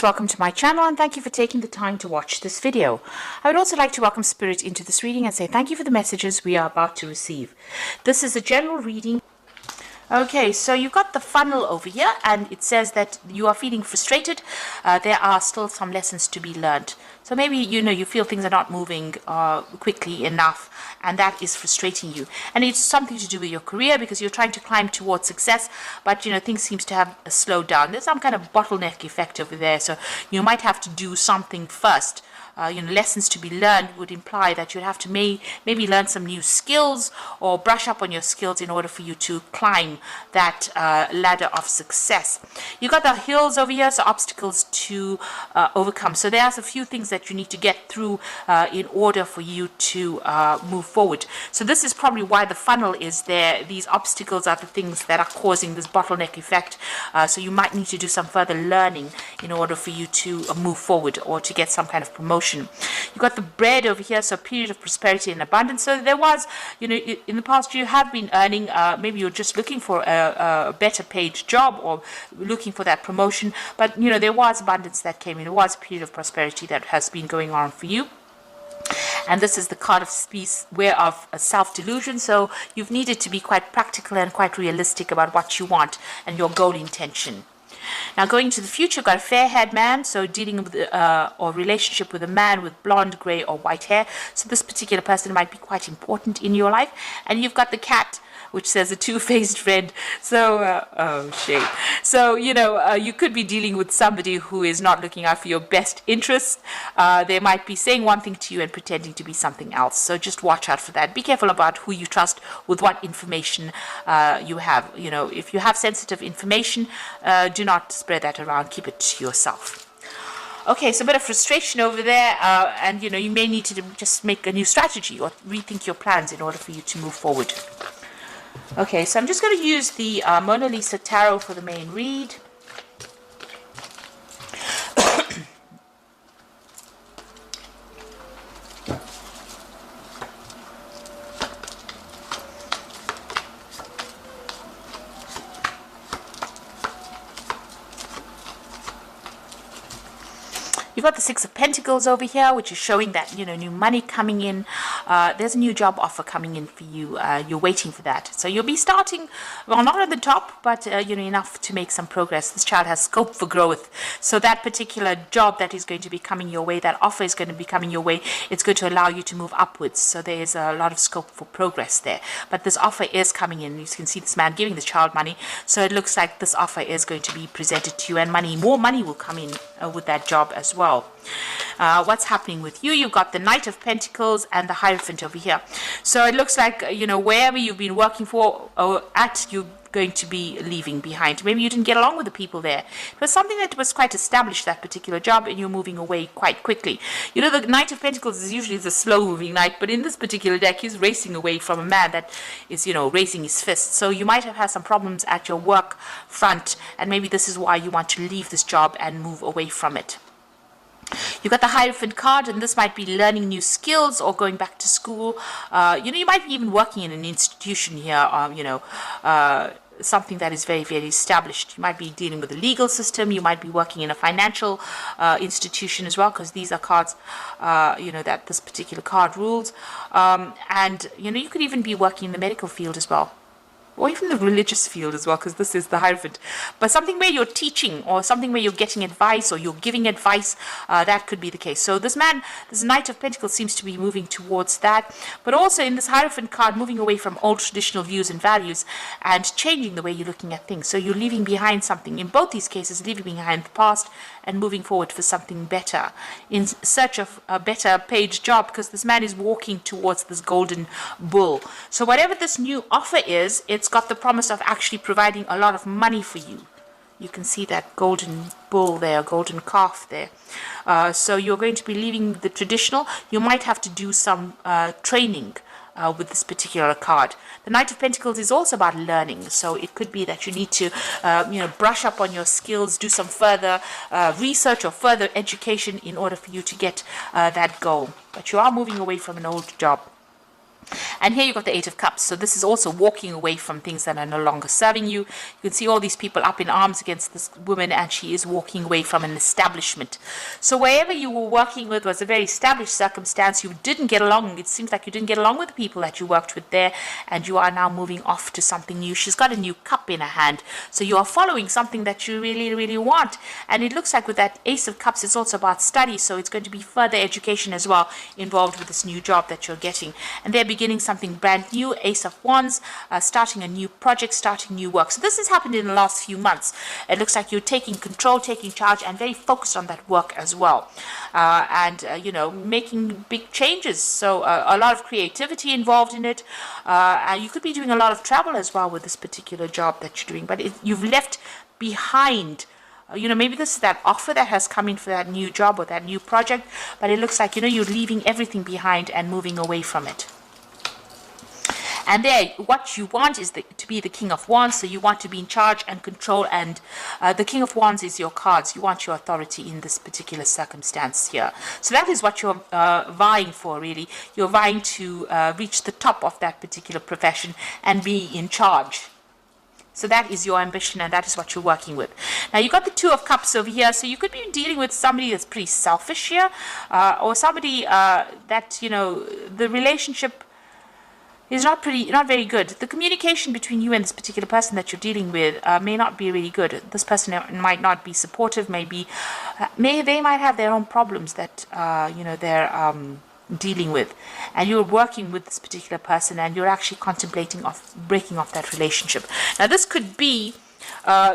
Welcome to my channel and thank you for taking the time to watch this video. I would also like to welcome Spirit into this reading and say thank you for the messages we are about to receive. This is a general reading. Okay, so you've got the funnel over here and it says that you are feeling frustrated. There are still some lessons to be learned. So maybe, you feel things are not moving quickly enough and that is frustrating you. And it's something to do with your career because you're trying to climb towards success, but, things seems to have slowed down. There's some kind of bottleneck effect over there. So you might have to do something first. Lessons to be learned would imply that you'd have to maybe learn some new skills or brush up on your skills in order for you to climb that ladder of success. You got the hills over here, so obstacles to overcome. So there's a few things that you need to get through in order for you to move forward. So this is probably why the funnel is there. These obstacles are the things that are causing this bottleneck effect. So you might need to do some further learning in order for you to move forward or to get some kind of promotion. You got the bread over here, so period of prosperity and abundance. So there was, in the past you have been earning, maybe you're just looking for a better paid job or looking for that promotion, but there was abundance that came in. There was a period of prosperity that has been going on for you. And this is the card of peace, where of self-delusion. So you've needed to be quite practical and quite realistic about what you want and your goal intention. Now going to the future, got a fair-haired man, so dealing with or relationship with a man with blonde, grey or white hair. So this particular person might be quite important in your life. And you've got the cat, which says a two-faced friend. So, oh shame. So, you could be dealing with somebody who is not looking out for your best interests. They might be saying one thing to you and pretending to be something else. So just watch out for that. Be careful about who you trust with what information you have. If you have sensitive information, do not spread that around. Keep it to yourself. Okay, so a bit of frustration over there, and you may need to just make a new strategy or rethink your plans in order for you to move forward. Okay, so I'm just going to use the Mona Lisa Tarot for the main read. You've got the Six of Pentacles over here, which is showing that, new money coming in. There's a new job offer coming in for you. You're waiting for that. So you'll be starting, well, not at the top, but, enough to make some progress. This child has scope for growth. So that particular job that is going to be coming your way, that offer is going to be coming your way, it's going to allow you to move upwards. So there's a lot of scope for progress there. But this offer is coming in. You can see this man giving this child money. So it looks like this offer is going to be presented to you, and more money will come in with that job as well. What's happening with you? You've got the Knight of Pentacles and the Hierophant over here. So it looks like, wherever you've been working for or at, you're going to be leaving behind. Maybe you didn't get along with the people there. It was something that was quite established, that particular job, and you're moving away quite quickly. The Knight of Pentacles is usually the slow-moving knight, but in this particular deck, he's racing away from a man that is, raising his fist. So you might have had some problems at your work front, and maybe this is why you want to leave this job and move away from it. You've got the Hierophant card, and this might be learning new skills or going back to school. You might be even working in an institution here, something that is very, very established. You might be dealing with the legal system. You might be working in a financial institution as well, because these are cards, that this particular card rules. And, you could even be working in the medical field as well, or even the religious field as well, because this is the Hierophant. But something where you're teaching, or something where you're getting advice, or you're giving advice, that could be the case. So this Knight of Pentacles seems to be moving towards that. But also in this Hierophant card, moving away from old traditional views and values and changing the way you're looking at things. So you're leaving behind something. In both these cases, leaving behind the past and moving forward for something better, in search of a better paid job, because this man is walking towards this golden bull. So whatever this new offer is, it's got the promise of actually providing a lot of money for you. You can see that golden bull there, golden calf there. So you're going to be leaving the traditional. You might have to do some training with this particular card. The Knight of Pentacles is also about learning, so it could be that you need to brush up on your skills, do some further research or further education in order for you to get that goal. But you are moving away from an old job. And here you've got the Eight of Cups. So this is also walking away from things that are no longer serving you. You can see all these people up in arms against this woman, and she is walking away from an establishment. So wherever you were working with was a very established circumstance. You didn't get along. It seems like you didn't get along with the people that you worked with there, and you are now moving off to something new. She's got a new cup in her hand. So you are following something that you really, really want. And it looks like with that Ace of Cups, it's also about study. So it's going to be further education as well involved with this new job that you're getting. And they're beginning something brand new. Ace of Wands, starting a new project, starting new work. So this has happened in the last few months. It looks like you're taking control, taking charge, and very focused on that work as well. You know, making big changes. So a lot of creativity involved in it. And you could be doing a lot of travel as well with this particular job that you're doing. But you've left behind, you know, maybe this is that offer that has come in for that new job or that new project. But it looks like, you know, you're leaving everything behind and moving away from it. And there, what you want is to be the King of Wands. So you want to be in charge and control. And the King of Wands is your cards. You want your authority in this particular circumstance here. So that is what you're vying for, really. You're vying to reach the top of that particular profession and be in charge. So that is your ambition, and that is what you're working with. Now, you've got the Two of Cups over here. So you could be dealing with somebody that's pretty selfish here, or somebody that, you know, the relationship is not very good. The communication between you and this particular person that you're dealing with may not be really good. This person might not be supportive. They might have their own problems that you know, they're dealing with, and you're working with this particular person, and you're actually contemplating of breaking off that relationship. Now, this could be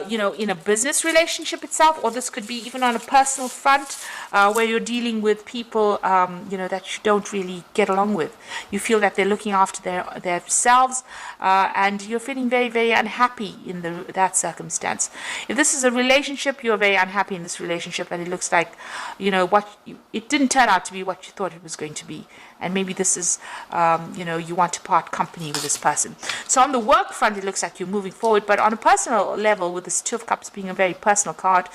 you know, in a business relationship itself, or this could be even on a personal front, where you're dealing with people, you know, that you don't really get along with. You feel that they're looking after themselves, and you're feeling very, very unhappy in that circumstance. If this is a relationship, you're very unhappy in this relationship, and it looks like, you know, it didn't turn out to be what you thought it was going to be. And maybe this is, you know, you want to part company with this person. So on the work front, it looks like you're moving forward. But on a personal level, with this Two of Cups being a very personal card,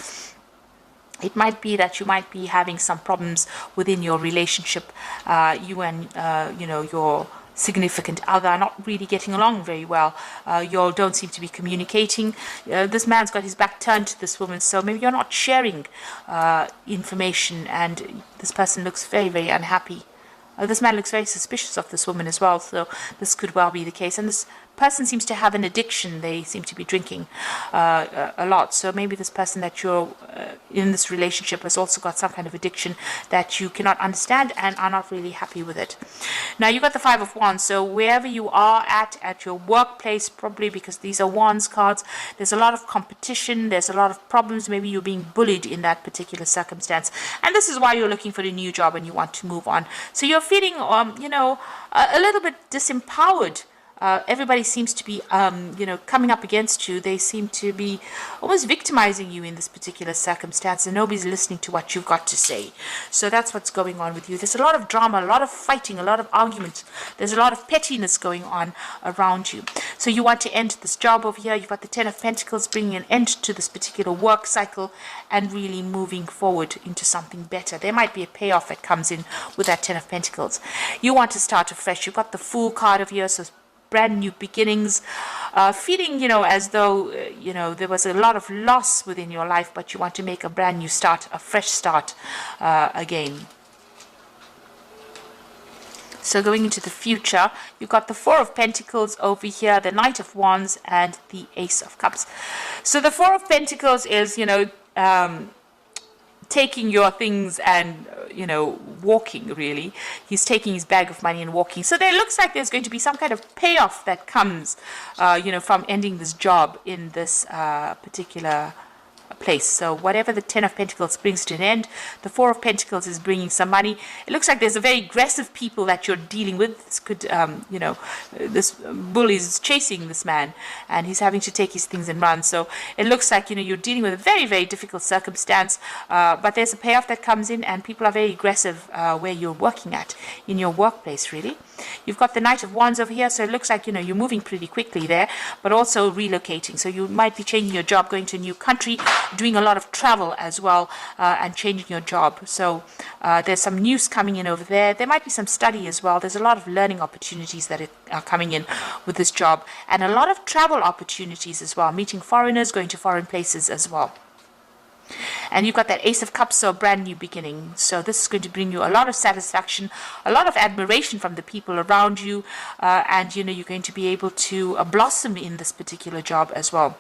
it might be that you might be having some problems within your relationship. You and, you know, your significant other are not really getting along very well. You all don't seem to be communicating. This man's got his back turned to this woman, so maybe you're not sharing information, and this person looks very, very unhappy. This man looks very suspicious of this woman as well, so this could well be the case. And this person seems to have an addiction. They seem to be drinking a lot. So maybe this person that you're in this relationship has also got some kind of addiction that you cannot understand and are not really happy with it. Now, you've got the Five of Wands. So wherever you are at your workplace, probably because these are Wands cards, there's a lot of competition. There's a lot of problems. Maybe you're being bullied in that particular circumstance. And this is why you're looking for a new job and you want to move on. So you're feeling, you know, a little bit disempowered. Everybody seems to be, you know, coming up against you. They seem to be almost victimizing you in this particular circumstance, and nobody's listening to what you've got to say. So that's what's going on with you. There's a lot of drama, a lot of fighting, a lot of arguments. There's a lot of pettiness going on around you. So you want to end this job over here. You've got the Ten of Pentacles, bringing an end to this particular work cycle and really moving forward into something better. There might be a payoff that comes in with that Ten of Pentacles. You want to start afresh. You've got the Fool card over here, so brand new beginnings, feeling, you know, as though, you know, there was a lot of loss within your life, but you want to make a brand new start, a fresh start again. So going into the future, you've got the Four of Pentacles over here, the Knight of Wands, and the Ace of Cups. So the Four of Pentacles is, you know, taking your things and, you know, walking, really. He's taking his bag of money and walking. So there looks like there's going to be some kind of payoff that comes, you know, from ending this job in this particular place. So whatever the Ten of Pentacles brings to an end, the Four of Pentacles is bringing some money. It looks like there's a very aggressive people that you're dealing with. This could, you know, this bull is chasing this man and he's having to take his things and run. So it looks like, you know, you're dealing with a very, very difficult circumstance, but there's a payoff that comes in, and people are very aggressive where you're working at, in your workplace, really. You've got the Knight of Wands over here, so it looks like, you know, you're moving pretty quickly there, but also relocating. So you might be changing your job, going to a new country, doing a lot of travel as well, and changing your job. So there's some news coming in over there. There might be some study as well. There's a lot of learning opportunities that are coming in with this job, and a lot of travel opportunities as well, meeting foreigners, going to foreign places as well. And you've got that Ace of Cups, so a brand new beginning. So this is going to bring you a lot of satisfaction, a lot of admiration from the people around you, and you know, you're going to be able to blossom in this particular job as well.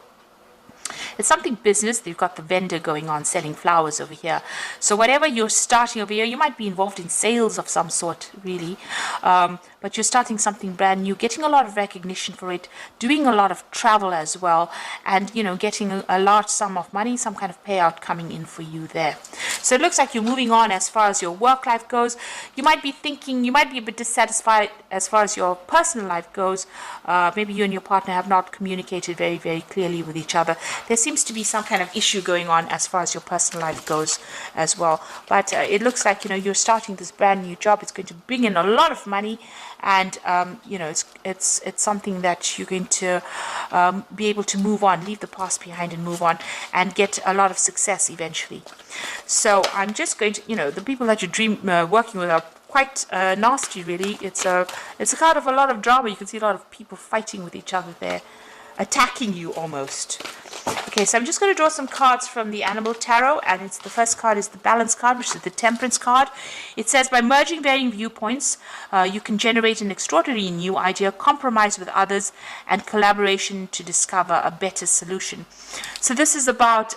It's something business. You've got the vendor going on, selling flowers over here. So whatever you're starting over here, you might be involved in sales of some sort, really. But you're starting something brand new, getting a lot of recognition for it, doing a lot of travel as well, and, you know, getting a large sum of money, some kind of payout coming in for you there. So it looks like you're moving on as far as your work life goes. You might be thinking, you might be a bit dissatisfied as far as your personal life goes. Maybe you and your partner have not communicated very, very clearly with each other. There seems to be some kind of issue going on as far as your personal life goes as well. But it looks like, you know, you're starting this brand new job. It's going to bring in a lot of money, and you know, it's something that you're going to be able to move on, leave the past behind and move on, and get a lot of success eventually. So I'm just going to, you know, the people that you're working with are quite nasty, really. It's a card of a lot of drama. You can see a lot of people fighting with each other there, attacking you almost. Okay, so I'm just going to draw some cards from the Animal Tarot, and it's the first card is the Balance card, which is the Temperance card. It says, by merging varying viewpoints, you can generate an extraordinary new idea, compromise with others, and collaboration to discover a better solution. So this is about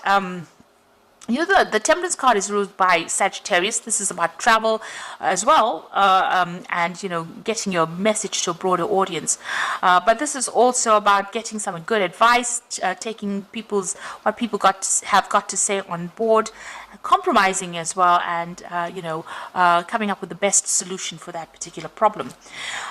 you know, the Temperance card is ruled by Sagittarius. This is about travel as well, and, you know, getting your message to a broader audience. But this is also about getting some good advice, taking what people have got to say on board, compromising as well, and you know, coming up with the best solution for that particular problem.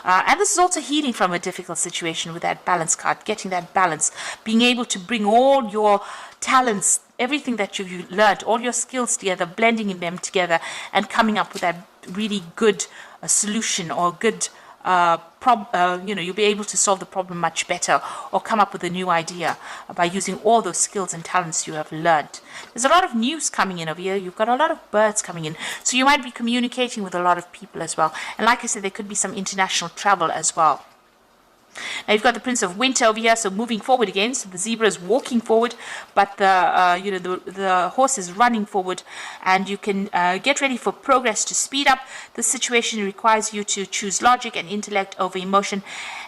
And this is also healing from a difficult situation with that Balance card, getting that balance, being able to bring all your talents, everything that you've learned, all your skills together, blending them together, and coming up with that really good solution, or good you know, you'll be able to solve the problem much better, or come up with a new idea by using all those skills and talents you have learned. There's a lot of news coming in over here. You've got a lot of birds coming in, so you might be communicating with a lot of people as well. And like I said, there could be some international travel as well. Now you've got the Prince of Winter over here, so moving forward again. So the zebra is walking forward, but the you know, the horse is running forward, and you can get ready for progress to speed up. The situation requires you to choose logic and intellect over emotion,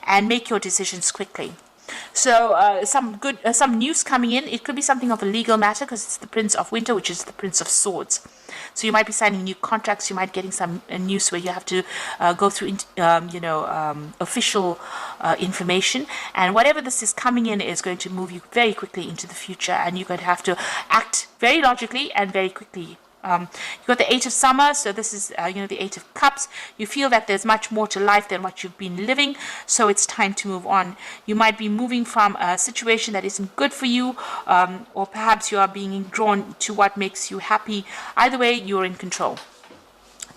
and make your decisions quickly. So some news coming in. It could be something of a legal matter, because it's the Prince of Winter, which is the Prince of Swords. So you might be signing new contracts. You might getting some news where you have to go through you know, official information, and whatever this is coming in is going to move you very quickly into the future, and you're going to have to act very logically and very quickly. You've got the Eight of Summer, so this is you know, the Eight of Cups. You feel that there's much more to life than what you've been living, so it's time to move on. You might be moving from a situation that isn't good for you, or perhaps you are being drawn to what makes you happy. Either way, you're in control.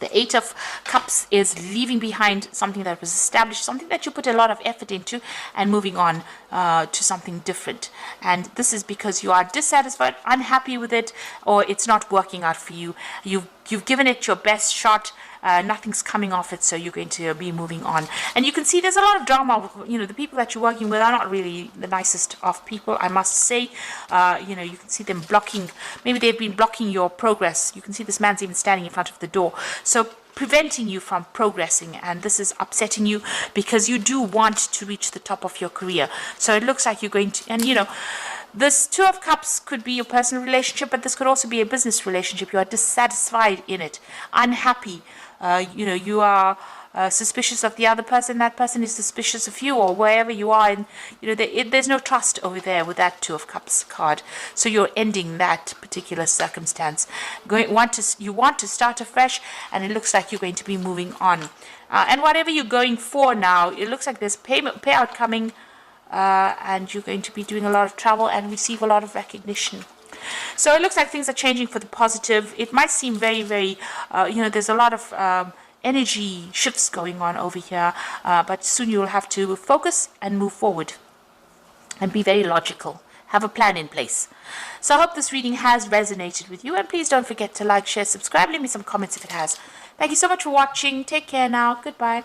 The Eight of Cups is leaving behind something that was established, something that you put a lot of effort into, and moving on to something different. And this is because you are dissatisfied, unhappy with it, or it's not working out for you. You've given it your best shot. Nothing's coming off it, so you're going to be moving on. And you can see there's a lot of drama. You know, the people that you're working with are not really the nicest of people, I must say. You know, you can see them blocking. Maybe they've been blocking your progress. You can see this man's even standing in front of the door, so preventing you from progressing, and this is upsetting you because you do want to reach the top of your career. So it looks like you're going to, and you know, this Two of Cups could be your personal relationship, but this could also be a business relationship. You are dissatisfied in it, unhappy. You know, you are suspicious of the other person. That person is suspicious of you, or wherever you are. And you know, there's no trust over there with that Two of Cups card. So you're ending that particular circumstance. You want to start afresh, and it looks like you're going to be moving on. And whatever you're going for now, it looks like there's payout coming. And you're going to be doing a lot of travel and receive a lot of recognition. So it looks like things are changing for the positive. It might seem very, very, you know, there's a lot of energy shifts going on over here, but soon you'll have to focus and move forward and be very logical. have a plan in place. So I hope this reading has resonated with you, and please don't forget to like, share, subscribe, leave me some comments if it has. Thank you so much for watching. Take care now. Goodbye.